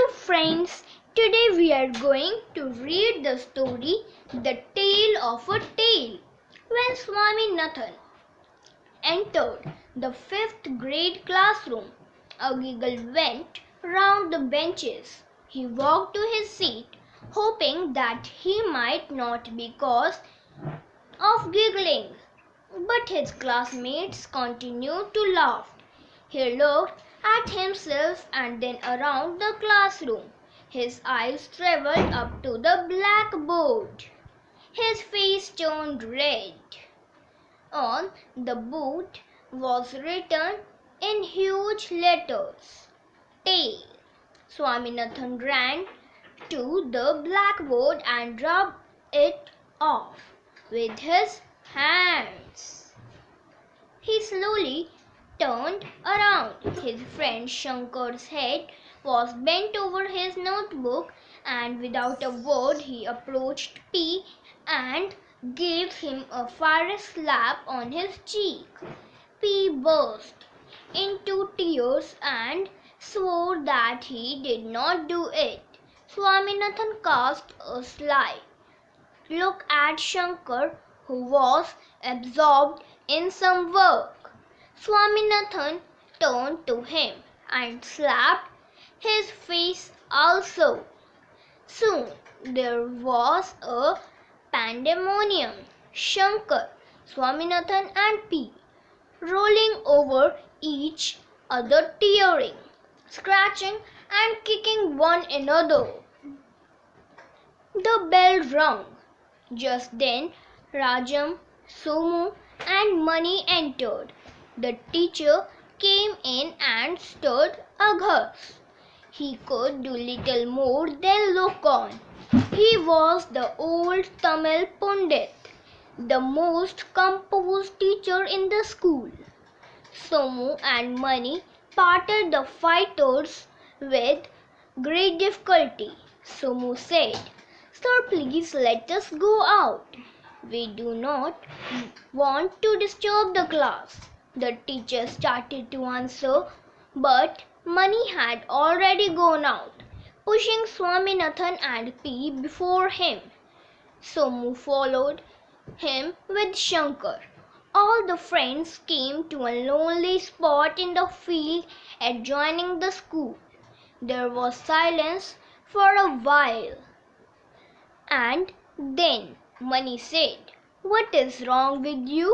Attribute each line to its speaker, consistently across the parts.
Speaker 1: Hello friends, today we are going to read the story The Tale of a Tale. When Swaminathan entered the 5th grade classroom, a giggle went round the benches. He walked to his seat, hoping that he might not be cause of giggling. But his classmates continued to laugh. He looked at himself and then around the classroom. His eyes traveled up to the blackboard. His face turned red. On the board was written in huge letters, "Tail." Swaminathan ran to the blackboard and rubbed it off with his hands. He slowly turned around. His friend Shankar's head was bent over his notebook, and without a word he approached P and gave him a fiery slap on his cheek. P burst into tears and swore that he did not do it. Swaminathan cast a sly look at Shankar, who was absorbed in some work. Swaminathan turned to him and slapped his face also. Soon there was a pandemonium. Shankar, Swaminathan and P rolling over each other, tearing, scratching and kicking one another. The bell rang. Just then Rajam, Somu and Mani entered. The teacher came in and stood aghast. He could do little more than look on. He was the old Tamil Pundit, the most composed teacher in the school. Somu and Mani parted the fighters with great difficulty. Somu said, "Sir, please let us go out. We do not want to disturb the class." The teacher started to answer, but Mani had already gone out, pushing Swaminathan and P before him. Somu followed him with Shankar. All the friends came to a lonely spot in the field adjoining the school. There was silence for a while, and then Mani said, "What is wrong with you,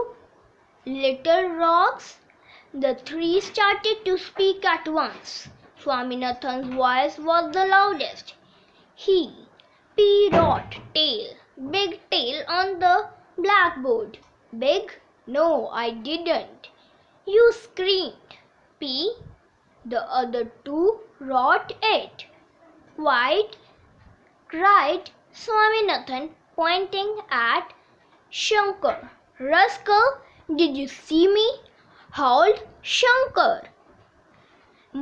Speaker 1: little rocks?" The three started to speak at once. Swaminathan's voice was the loudest. P wrote tail, big tail on the blackboard. "Big? No, I didn't." "You screamed." P. "The other two wrote it." "White?" cried Swaminathan, pointing at Shankar. "Rascal, did you see me?" howled Shankar.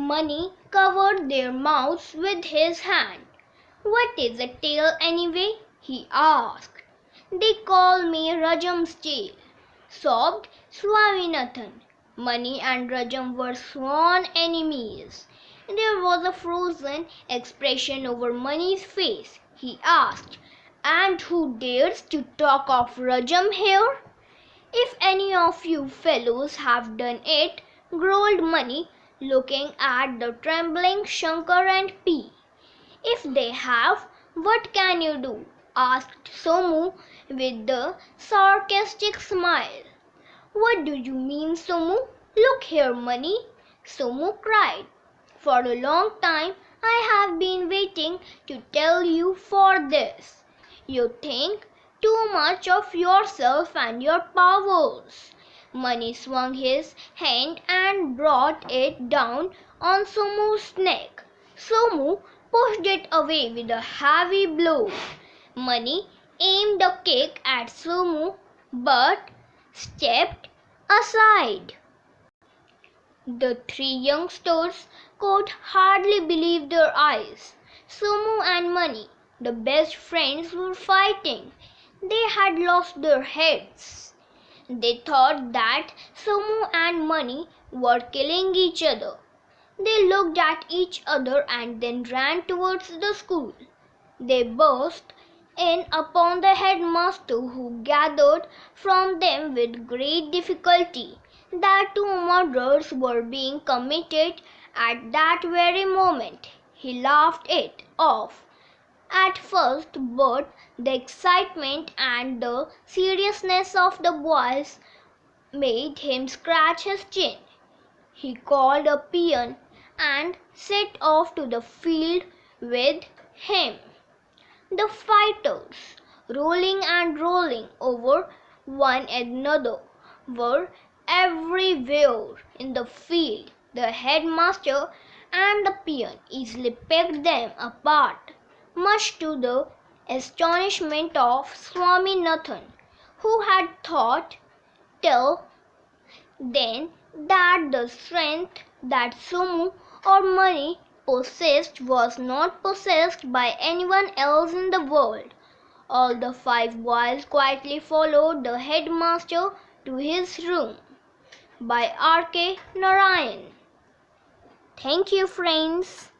Speaker 1: Mani covered their mouths with his hand. "What is a tail anyway?" he asked. "They call me Rajam's tail," sobbed Swaminathan. Mani and Rajam were sworn enemies. There was a frozen expression over Mani's face. He asked, "And who dares to talk of Rajam here?" "If any of you fellows have done it," growled Mani, looking at the trembling Shankar and P. "If they have, what can you do?" asked Somu with a sarcastic smile. "What do you mean, Somu? Look here, Mani," Somu cried. "For a long time I have been waiting to tell you for this. You think too much of yourself and your powers." Mani swung his hand and brought it down on Somu's neck. Somu pushed it away with a heavy blow. Mani aimed a kick at Somu but stepped aside. The three youngsters could hardly believe their eyes. Somu and Mani, the best friends, were fighting. They had lost their heads. They thought that Somu and Mani were killing each other. They looked at each other and then ran towards the school. They burst in upon the headmaster, who gathered from them with great difficulty that two murders were being committed at that very moment. He laughed it off at first, but the excitement and the seriousness of the boys made him scratch his chin. He called a peon and set off to the field with him. The fighters, rolling and rolling over one another, were everywhere in the field. The headmaster and the peon easily picked them apart, much to the astonishment of Swaminathan, who had thought till then that the strength that Somu or Mani possessed was not possessed by anyone else in the world. All the five boys quietly followed the headmaster to his room. By R.K. Narayan. Thank you, friends.